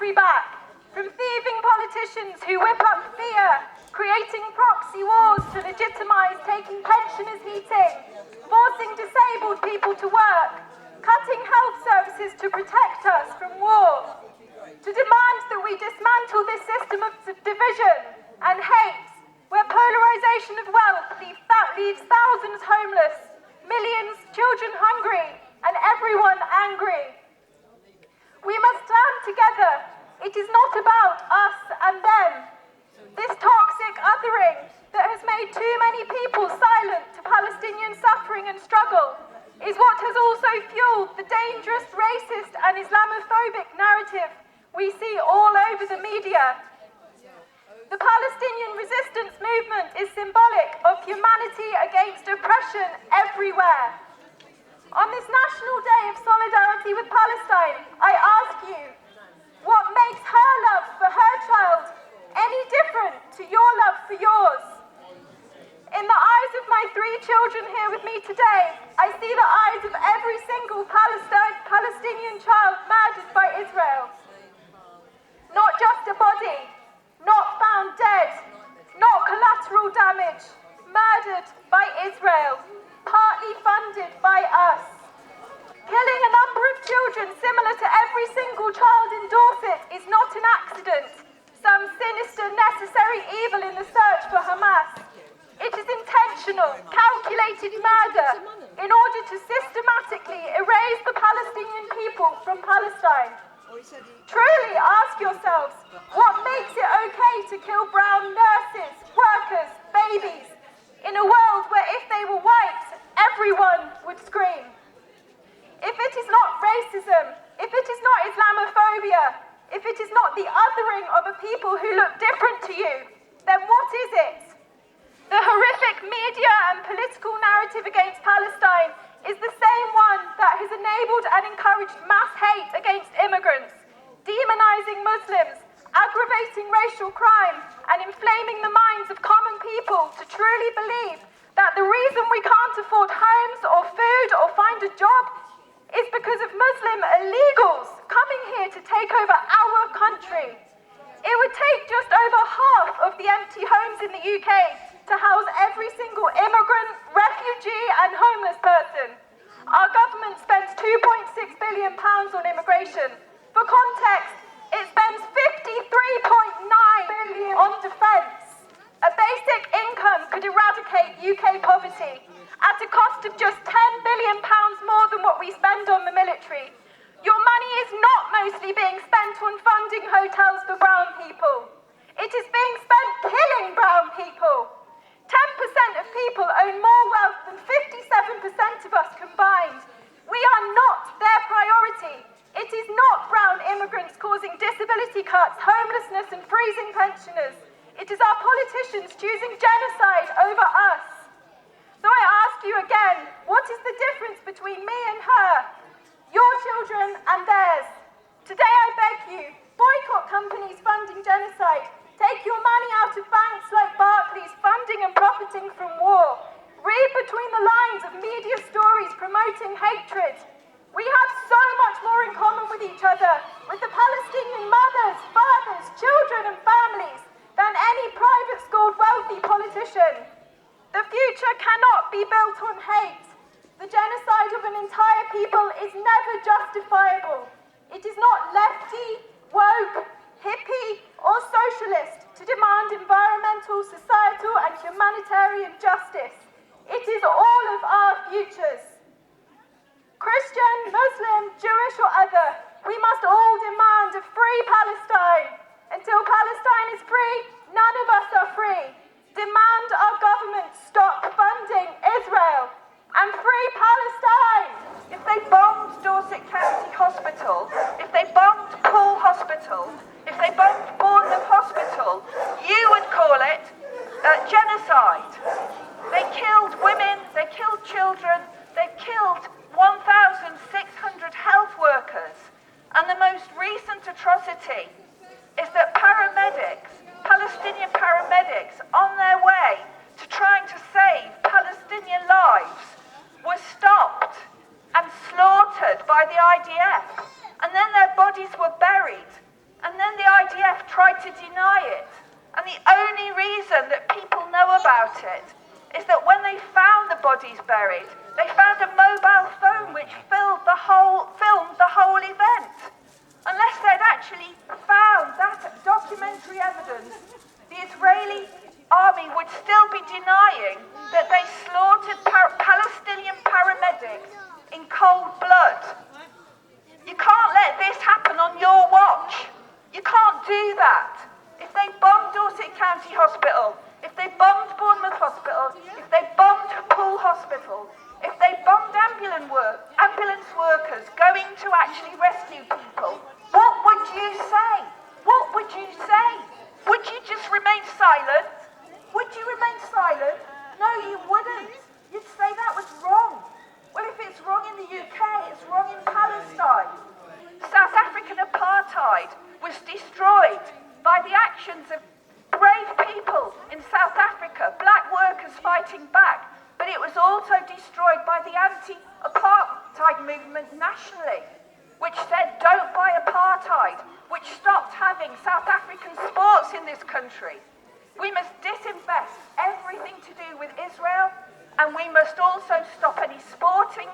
country back from thieving politicians who whip up fear, creating proxy wars to legitimise taking pensioners' heating, forcing disabled people to work, cutting health services to protect us from war, to demand that we dismantle this system of division and hate, where polarisation of wealth leaves thousands homeless, millions children hungry, and everyone angry. We must stand together. It is not about us and them. This toxic othering that has made too many people silent to Palestinian suffering and struggle is what has also fueled the dangerous racist and Islamophobic narrative we see all over the media. The Palestinian resistance movement is symbolic of humanity against oppression everywhere. On this National Day of Solidarity with Palestine, I ask you, what makes her love for her child any different to your love for yours? In the eyes of my 3 children here with me today, I see the eyes of every single Palestinian child murdered by Israel. Not just a body, not found dead, not collateral damage, murdered by Israel, partly funded by us. Killing a number of children similar to every single child in Dorset is not an accident, some sinister necessary evil in the search for Hamas. It is intentional, calculated murder in order to systematically erase the Palestinian people from Palestine. Truly ask yourselves, what makes it okay to kill brown nurses, workers, babies, in a world where if they were white, everyone would scream? If it is not racism, if it is not Islamophobia, if it is not the othering of a people who look different to you, then what is it? The horrific media and political narrative against Palestine is the same one that has enabled and encouraged mass hate against immigrants, demonising Muslims, aggravating racial crime, and inflaming the minds of common people to truly believe that the reason we can't afford homes or food or find a job is because of Muslim illegals coming here to take over our country. It would take just over half of the empty homes in the UK to house every single immigrant, refugee and homeless person. Our government spends £2.6 billion on immigration. For context, it spends £53.9 billion on defence. A basic income could eradicate UK poverty at a cost of just £10 billion more than what we spend on the military. Your money is not mostly being spent on funding hotels for brown people. It is being spent killing brown people. 10% of people own more wealth than 57% of us combined. We are not their priority. It is not brown immigrants causing disability cuts, homelessness and freezing pensioners. It is our politicians choosing genocide over us. So I ask you again, what is the difference between me and her, your children and theirs? Today I beg you, boycott companies funding genocide. Take your money out of banks like Barclays funding and profiting from war. Read between the lines of media stories promoting hatred. We have so much more in common with each other, with the Palestinian mothers, fathers, children and families than any private-schooled wealthy politician. The future cannot be built on hate. The genocide of an entire people is never justifiable. It is not lefty, woke, hippie or socialist to demand environmental, societal and humanitarian justice. It is all of our futures. Christian, Muslim, Jewish or other, we must all demand a free Palestine. Until Palestine is free, none of us are free. Demand our government stop funding Israel and free Palestine. If they bombed Dorset County Hospital, if they bombed Poole Hospital, if they bombed Bournemouth Hospital, you would call it genocide. They killed women, they killed children, they killed 1,600 health workers. And the most recent atrocity is that paramedics, Palestinian paramedics, on their way to trying to save Palestinian lives, were stopped and slaughtered by the IDF. And then their bodies were buried And then the IDF tried to deny it. And the only reason that people know about it is that when they found the bodies buried, they found a mobile phone which filmed the whole event. Unless they'd actually found that documentary evidence, the Israeli army would still be denying that they slaughtered Palestinian paramedics in cold blood. You can't let this happen on your watch. You can't do that. If they bombed Dorset County Hospital, if they bombed Bournemouth Hospital, if they bombed Poole Hospital, if they bombed ambulance workers going to actually rescue people, what would you say? What would you say? Would you just remain silent? Would you remain silent? No, you wouldn't. You'd say that was wrong. Well, if it's wrong in the UK, it's wrong in Palestine. South African apartheid was destroyed by the actions of brave people in South Africa, black workers fighting back, but it was also destroyed by the anti-apartheid movement nationally, which said don't buy apartheid, which stopped having South African sports in this country. We must disinvest everything to do with Israel, and we must also stop any sporting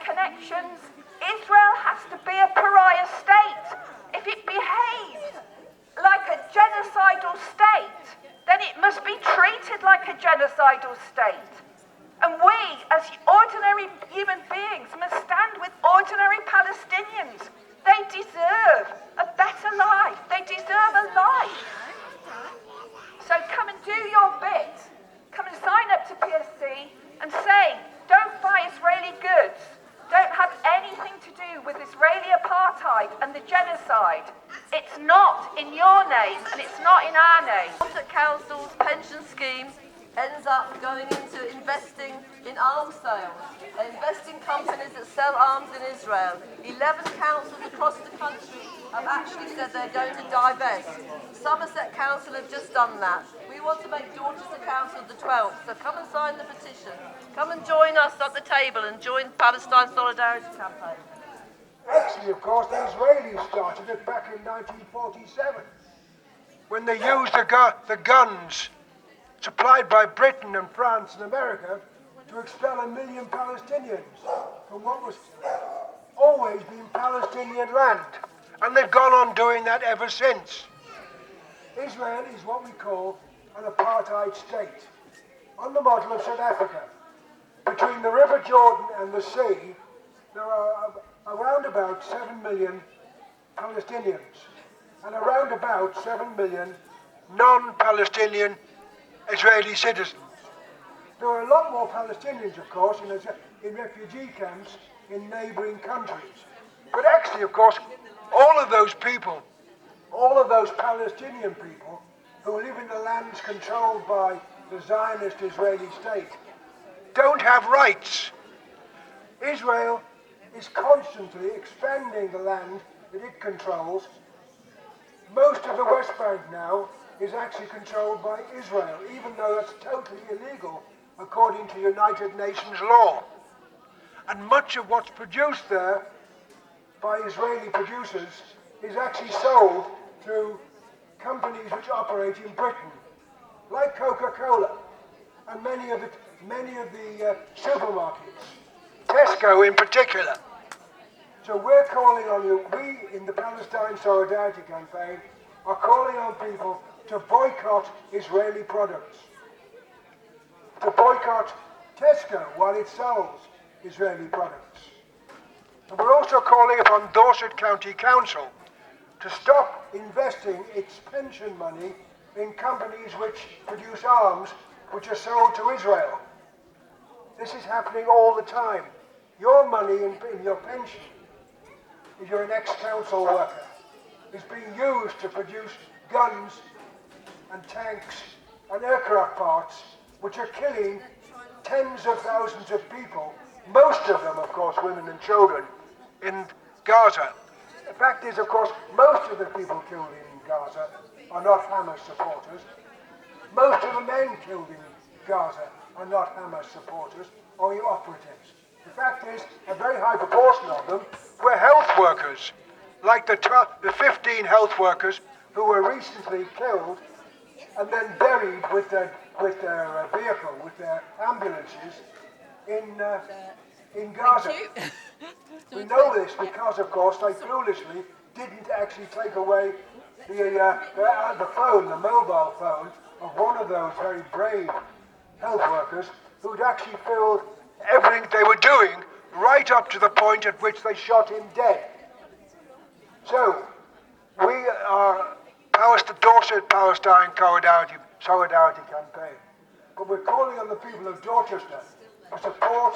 connections. Israel has to be a pariah state. If it behaves like a genocidal state, then it must be treated like a genocidal state. And we, as ordinary human beings, must stand with ordinary Palestinians. They deserve a better life. They deserve a life. So come and do your bit. Come and sign up to PSC and say, don't buy Israeli goods. Don't have anything to do with Israeli apartheid and the genocide. It's not in your name and it's not in our name. Dorset Council's pension scheme ends up going into investing in arms sales. They invest in companies that sell arms in Israel. 11 councils across the country have actually said they're going to divest. Somerset Council have just done that. We want to make Dorchester Council the 12th, so come and sign the petition. Come and join us at the table and join Palestine Solidarity Campaign. Actually, of course, the Israelis started it back in 1947, when they used the guns supplied by Britain and France and America to expel 1 million Palestinians from what was always been Palestinian land. And they've gone on doing that ever since. Israel is what we call an apartheid state, on the model of South Africa. Between the River Jordan and the sea, there are around about 7 million Palestinians and around about 7 million non-Palestinian Israeli citizens. There are a lot more Palestinians, of course, in refugee camps in neighbouring countries. But actually, of course, all of those people, all of those Palestinian people who live in the lands controlled by the Zionist Israeli state don't have rights. Israel is constantly expanding the land that it controls. Most of the West Bank now is actually controlled by Israel, even though that's totally illegal according to United Nations law. And much of what's produced there by Israeli producers is actually sold through companies which operate in Britain, like Coca-Cola and many of the supermarkets, Tesco in particular. So we're calling on you, we in the Palestine Solidarity Campaign are calling on people to boycott Israeli products, to boycott Tesco while it sells Israeli products. And we're also calling upon Dorset County Council to stop investing its pension money in companies which produce arms which are sold to Israel. This is happening all the time. Your money in your pension, if you're an ex-council worker, is being used to produce guns and tanks and aircraft parts which are killing tens of thousands of people, most of them, of course, women and children, in Gaza. The fact is, of course, most of the people killed in Gaza are not Hamas supporters. Most of the men killed in Gaza are not Hamas supporters or operatives. The fact is, a very high proportion of them were health workers like the 15 health workers who were recently killed and then buried with their vehicle, with their ambulances in Gaza. We know this because, of course, they foolishly didn't actually take away the phone, the mobile phone, of one of those very brave health workers who'd actually filmed everything they were doing right up to the point at which they shot him dead. So, we are the Dorset Palestine Solidarity Campaign, but we're calling on the people of Dorchester to support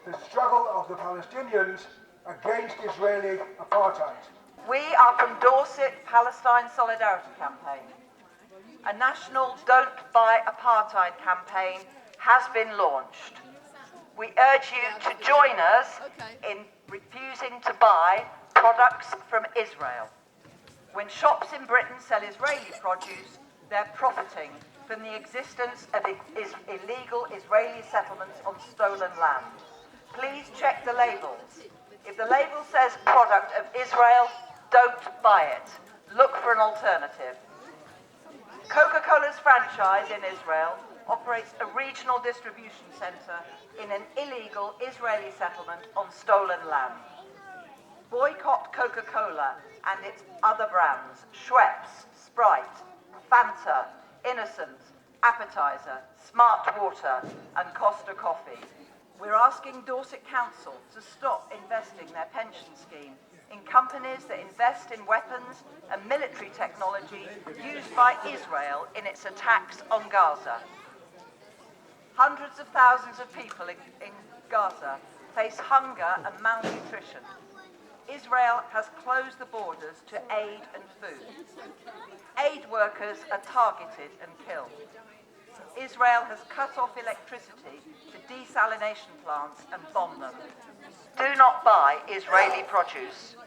the struggle of the Palestinians against Israeli apartheid. We are from Dorset Palestine Solidarity Campaign. A national Don't Buy Apartheid campaign has been launched. We urge you to join us in refusing to buy products from Israel. When shops in Britain sell Israeli produce, they're profiting from the existence of illegal Israeli settlements on stolen land. Please check the labels. If the label says product of Israel, don't buy it. Look for an alternative. Coca-Cola's franchise in Israel operates a regional distribution centre in an illegal Israeli settlement on stolen land. Boycott Coca-Cola and its other brands, Schweppes, Sprite, Fanta, Innocent, Appetizer, Smart Water and Costa Coffee. We're asking Dorset Council to stop investing their pension scheme in companies that invest in weapons and military technology used by Israel in its attacks on Gaza. Hundreds of thousands of people in Gaza face hunger and malnutrition. Israel has closed the borders to aid and food. Aid workers are targeted and killed. Israel has cut off electricity to desalination plants and bombed them. Do not buy Israeli produce.